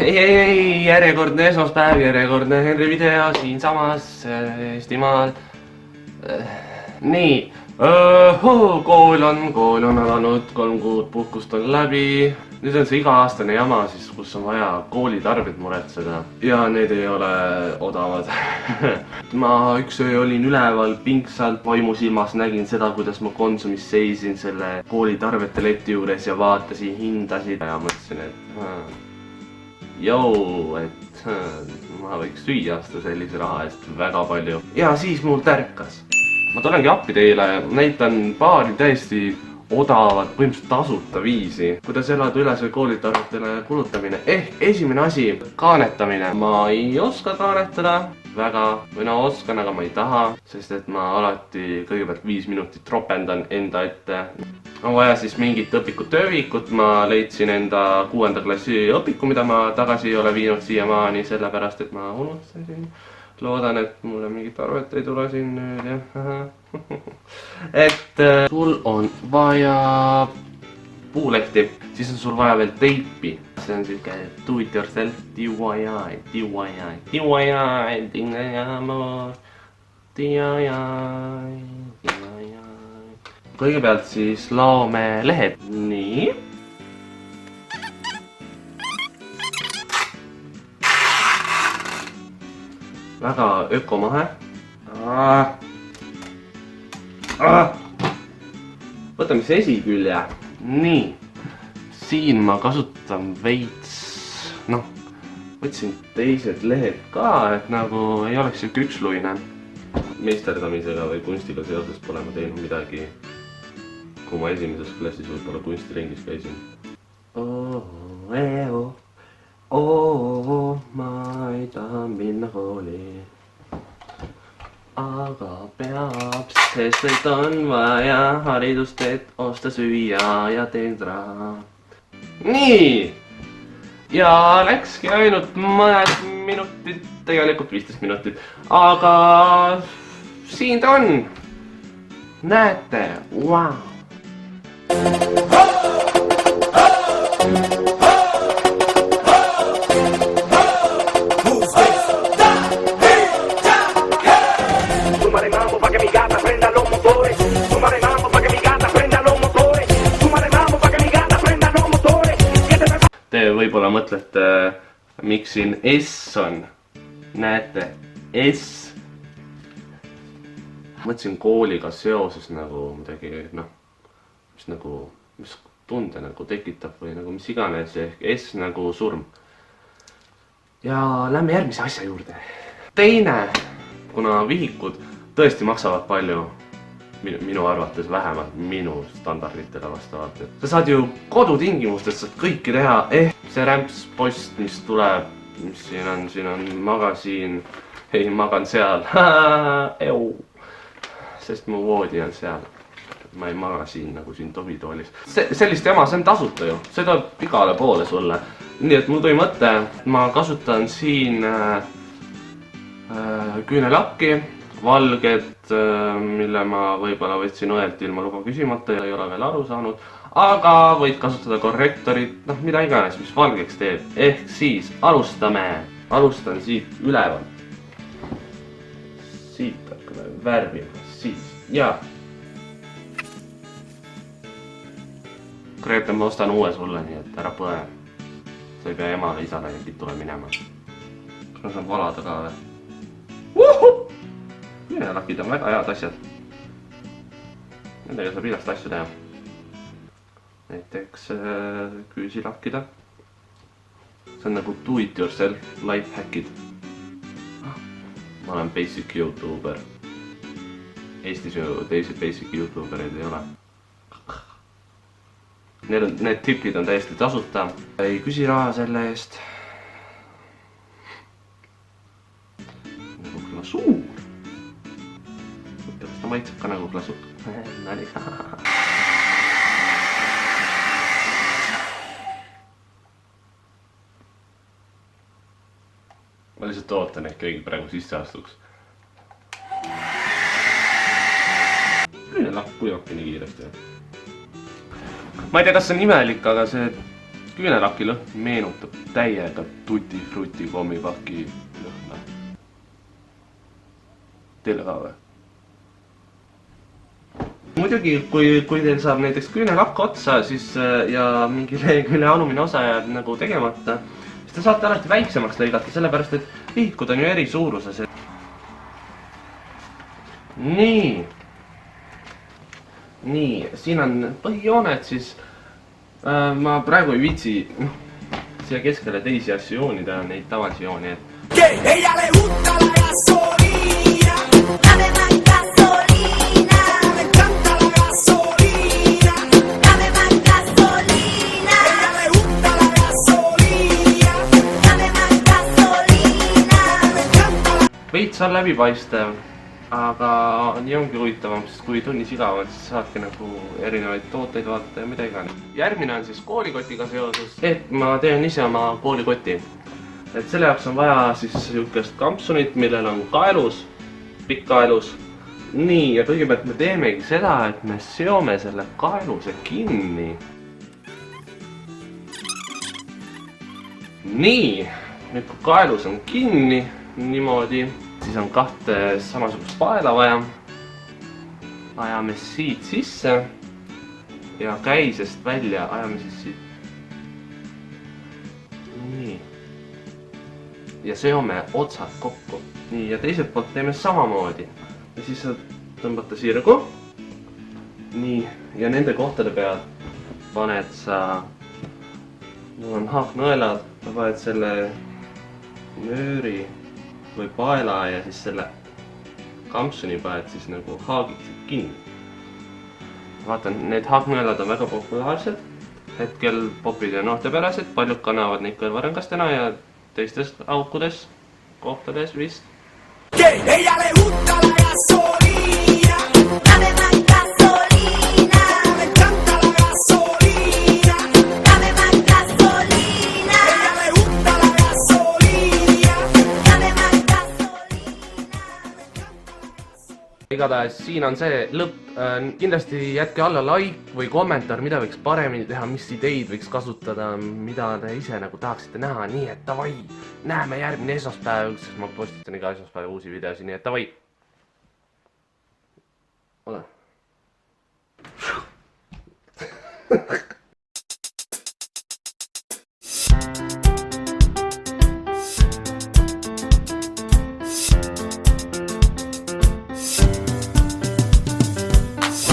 ei, järjekordne esmaspäev, järjekordne Henri video siinsamas Eestimaal. Nii, kool on alanud, 3 kuud puhkust on läbi. Nüüd on see iga-aastane jama siis, kus on vaja koolitarbed muretseda. Ja need ei ole odavad. Ma üks öö olin üleval pingsalt, vaimusilmas nägin seda, kuidas ma Konsumis seisin selle koolitarbete leti juures ja vaatasin hindasid ja mõtlesin, et et ma võiks süüa seda sellise raha eest väga palju. Ja siis mul tärkas. Ma tulengi appi teile, näitan paari täiesti odavat, põhimõtteliselt tasuta viisi, kuidas elada üle selle koolitarvetele kulutamine. Ehk esimene asi, kaanetamine. Ma ei oska kaanetada väga, või no oskan, aga ma ei taha, sest et ma alati kõigepealt 5 minutit ropendan enda ette. On vaja siis mingit õpikut öövikut, ma leidsin enda 6. klassi õpiku, mida ma tagasi ei ole viinud siiamaani, sellepärast et ma unustasin. Loodan, et mulle mingit arvet ei tule siin nüüd, jah. Et sul on vaja puulehti, siis on sul vaja veel teipi. See on siuke do it yourself, kõigepealt siis laome lehed. Nii. Väga ökomahe. Võtame siis esikülje. Nii. Siin ma kasutan veits, võtsin teised lehed ka, et nagu ei oleks siuke üksluine. Meisterdamisega või kunstiga seoses pole ma teinud midagi, kui ma esimeses klassis võib-olla kunstiringis käisin. Ma ei taha minna kooli, aga peab, sest et on vaja haridust, et osta süüa ja teenid raha. Nii! Ja läkski ainult mõned minutid, tegelikult 15 minutit, aga siin ta on. Näete, vau! Te võib-olla mõtlete, miks siin S on. Näete, S. Mõtlesin kooliga seoses nagu midagi, mis tunde nagu tekitab või nagu mis iganes, ehk S nagu surm. Ja lähme järgmise asja juurde. Teine, kuna vihikud tõesti maksavad palju, minu arvates vähemalt minu standarditele vastavalt. Sa saad ju kodutingimustest saad kõiki teha, see rämpspost, mis tuleb, mis siin on magasiin, ei magan seal, sest mu voodi on seal. Ma ei maga siin nagu siin tobitoolis. Sellist jama, see on tasuta ju, see tuleb igale poole sulle. Nii et mul tuli mõte, ma kasutan siin küünelakki, valged, mille ma võib-olla võtsin õelt ilma luba küsimata ja ei ole veel aru saanud. Aga võid kasutada korrektorit, mida iganes, mis valgeks teeb. Ehk siis alustame. Alustan siit ülevalt. Siit hakkame värvima, siis ja. Kreepen, ma ostan uue sulle, nii et ära põe. Sa ei pea emale, isale ja kitule minema. Kas ma saan valada ka või? Küünelakid on väga head asjad. Nendega saab igast asju teha. Näiteks küüsilakkida. See on nagu do it yourself lifehackid. Ma olen basic YouTuber. Eestis ju teisi basic YouTubereid ei ole. Need tipid on täiesti tasuta. Ei küsi raha selle eest. Nagu glasuur. Ta maitseb ka nagu glasuur. Nali. Ma lihtsalt ootan, et keegi praegu sisse astuks. Küünelakk kuivabki nii kiiresti. Ma ei tea, kas see on imelik, aga see küünelaki lõhn meenutab täiega Tutti Frutti kommipaki lõhna. Teile ka või? Muidugi, kui teil saab näiteks küünelakk otsa, siis ja mingi lehekülje alumine osa jääb nagu tegemata, siis te saate alati väiksemaks lõigata, sellepärast et vihikud on ju eri suuruses. Nii, siin on põhijooned, siis ma praegu ei viitsi siia keskele teisi asju joonida, neid tavalisi jooni. Veits on läbipaistev, aga nii ongi huvitavam, sest kui tunnis igav on, siis saadki nagu erinevaid tooteid vaadata ja mida iganes. Järgmine on siis koolikotiga seoses, et ma teen ise oma koolikoti. Et selle jaoks on vaja siis sihukest kampsunit, millel on kaelus, pikk kaelus. Nii, ja kõigepealt me teemegi seda, et me seome selle kaeluse kinni. Nii, nüüd kui kaelus on kinni, niimoodi, siis on kahte samasugust paela vaja. Ajame siit sisse ja käisest välja ajame siis siit. Nii. Ja seome otsad kokku. Nii, ja teiselt poolt teeme samamoodi. Ja siis tõmbate sirgu. Nii, ja nende kohtade peal paned sa, mul on haaknõelad, sa paned selle nööri või paela ja siis selle kampsuni paned siis nagu haagiksid kinni. Vaatan, need haaknõelad on väga populaarsed. Hetkel popid ja noortepärased, paljud kannavad neid kõrvarõngastena ja teistes aukudes, kohtades vist. Igatahes siin on see lõpp. Kindlasti jätke alla like või kommentaar, mida võiks paremini teha, mis ideid võiks kasutada, mida te ise nagu tahaksite näha. Nii et davai, näeme järgmine esmaspäev, sest ma postitan iga esmaspäev uusi videosi, nii et davai. Ole.